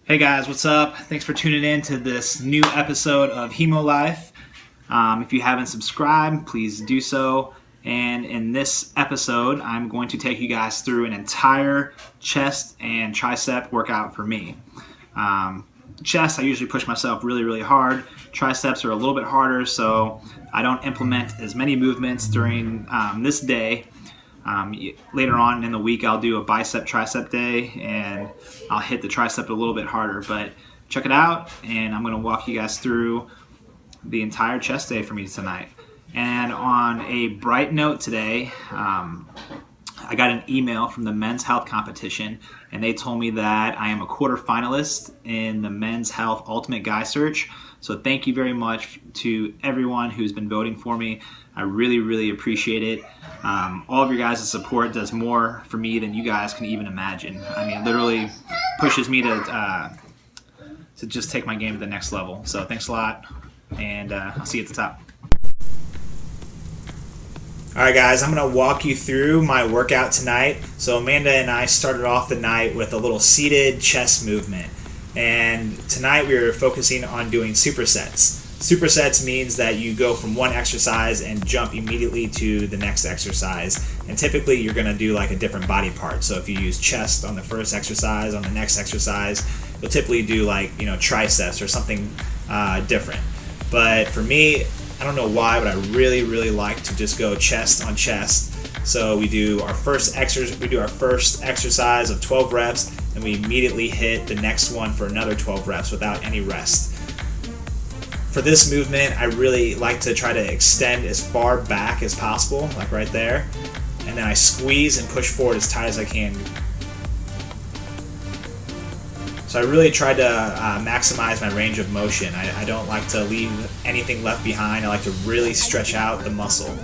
Hey guys, what's up? Thanks for tuning in to this new episode of Hemophiliac I've. If you haven't subscribed, please do so. And in this episode, I'm going to take you guys through an entire chest and tricep workout for me. Chest, I usually push myself really hard. Triceps are a little bit harder, so I don't implement as many movements during this day. Later on in the week, I'll do a bicep tricep day and I'll hit the tricep a little bit harder, but check it out and I'm going to walk you guys through the entire chest day for me tonight. And on a bright note today, I got an email from the men's health competition and they told me that I am a quarter finalist in the men's health ultimate guy search. So thank you very much to everyone who's been voting for me. I really appreciate it. All of your guys' support does more for me than you guys can even imagine. I mean, it literally pushes me to just take my game to the next level. So thanks a lot, and I'll see you at the top. Alright guys, I'm going to walk you through my workout tonight. So Amanda and I started off the night with a little seated chest movement. And tonight we are focusing on doing supersets. Supersets means that you go from one exercise and jump immediately to the next exercise. And typically you're going to do like a different body part. So if you use chest on the first exercise, on the next exercise, you'll typically do like, triceps or something different. But for me, I don't know why, but I really like to just go chest on chest. So we do our first exercise of 12 reps, and we immediately hit the next one for another 12 reps without any rest. For this movement, I really like to try to extend as far back as possible, like right there, and then I squeeze and push forward as tight as I can. So I really try to maximize my range of motion. I don't like to leave anything left behind. I like to really stretch out the muscle.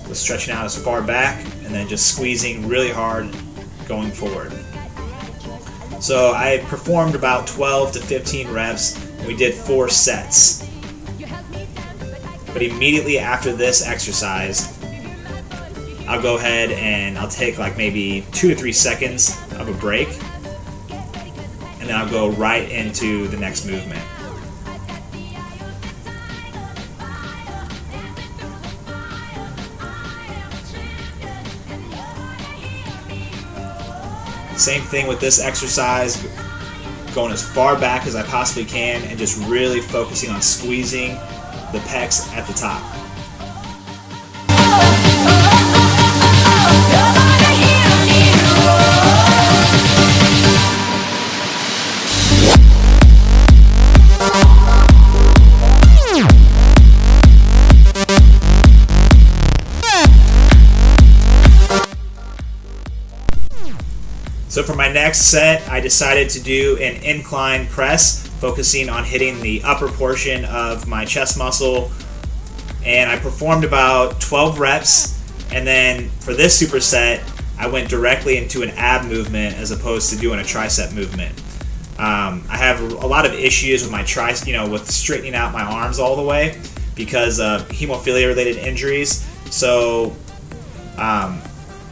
So stretching out as far back and then just squeezing really hard going forward. So I performed about 12 to 15 reps and we did 4 sets. But immediately after this exercise, I'll go ahead and I'll take like maybe 2 to 3 seconds of a break, and then I'll go right into the next movement. Same thing with this exercise, going as far back as I possibly can and just really focusing on squeezing the pecs at the top. So for my next set, I decided to do an incline press, focusing on hitting the upper portion of my chest muscle. And I performed about 12 reps. And then for this superset, I went directly into an ab movement as opposed to doing a tricep movement. I have a lot of issues with my with straightening out my arms all the way because of hemophilia-related injuries. So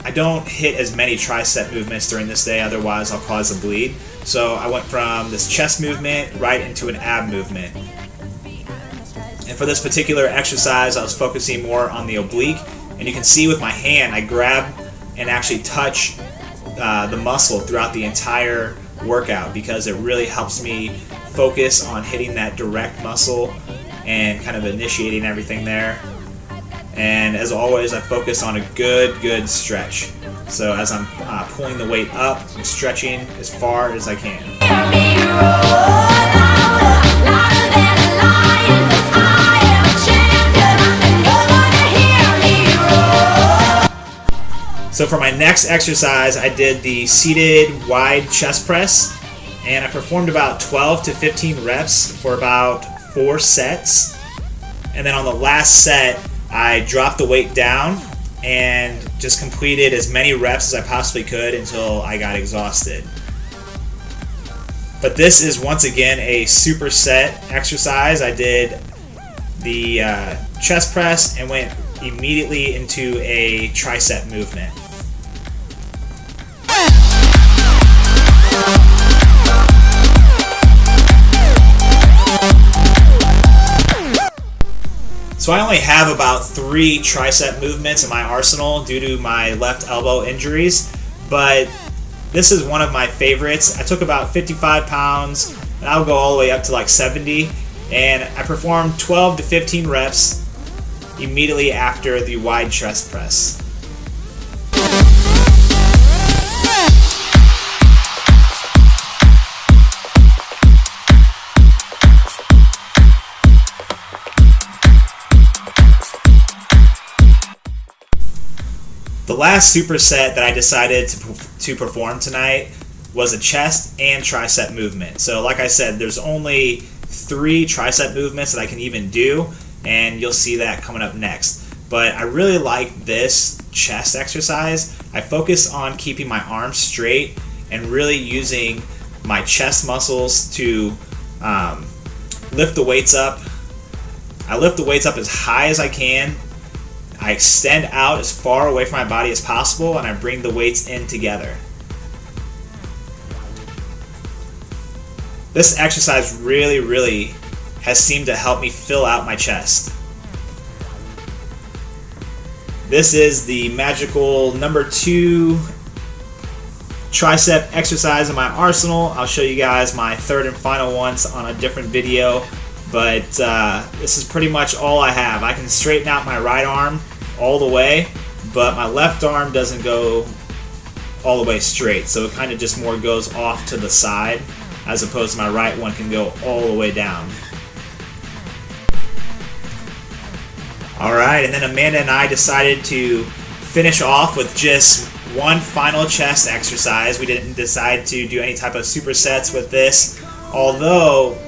I don't hit as many tricep movements during this day, otherwise I'll cause a bleed. So I went from this chest movement right into an ab movement. And for this particular exercise, I was focusing more on the oblique. And you can see with my hand, I grab and actually touch the muscle throughout the entire workout because it really helps me focus on hitting that direct muscle and kind of initiating everything there. And as always, I focus on a good stretch. So as I'm pulling the weight up, I'm stretching as far as I can. So for my next exercise, I did the seated wide chest press, and I performed about 12 to 15 reps for about 4 sets. And then on the last set, I dropped the weight down and just completed as many reps as I possibly could until I got exhausted. But this is once again a superset exercise. I did the chest press and went immediately into a tricep movement. So I only have about 3 tricep movements in my arsenal due to my left elbow injuries, but this is one of my favorites. I took about 55 pounds, and I'll go all the way up to like 70, and I performed 12 to 15 reps immediately after the wide chest press. The last superset that I decided to perform tonight was a chest and tricep movement. So like I said, there's only 3 tricep movements that I can even do, and you'll see that coming up next. But I really like this chest exercise. I focus on keeping my arms straight and really using my chest muscles to lift the weights up. I lift the weights up as high as I can. I extend out as far away from my body as possible, and I bring the weights in together. This exercise really has seemed to help me fill out my chest. This is the magical number 2 tricep exercise in my arsenal. I'll show you guys my 3rd and final ones on a different video, but this is pretty much all I have. I can straighten out my right arm all the way, but my left arm doesn't go all the way straight, so it kind of just more goes off to the side, as opposed to my right one can go all the way down. Alright, and then Amanda and I decided to finish off with just one final chest exercise. We didn't decide to do any type of supersets with this, although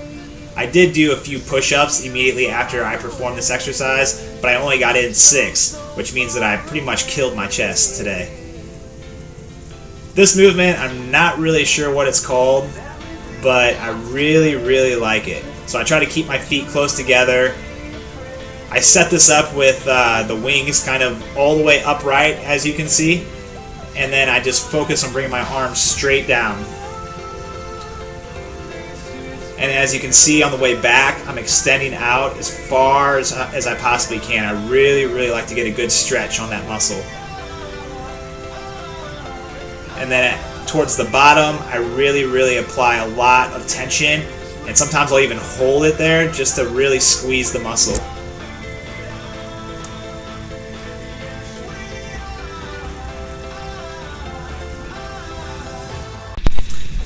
I did do a few push-ups immediately after I performed this exercise, but I only got in 6, which means that I pretty much killed my chest today. This movement, I'm not really sure what it's called, but I really like it. So I try to keep my feet close together. I set this up with the wings kind of all the way upright, as you can see, and then I just focus on bringing my arms straight down. And as you can see on the way back, I'm extending out as far as I possibly can. I really like to get a good stretch on that muscle. And then towards the bottom, I really apply a lot of tension, and sometimes I'll even hold it there just to really squeeze the muscle.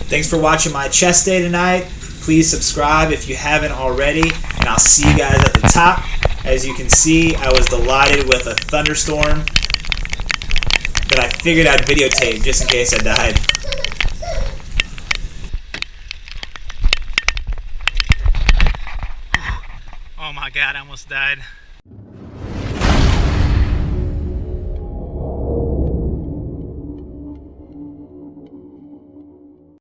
Thanks for watching my chest day tonight. Please subscribe if you haven't already, and I'll see you guys at the top. As you can see, I was delighted with a thunderstorm that I figured I'd videotape just in case I died. Oh my God, I almost died.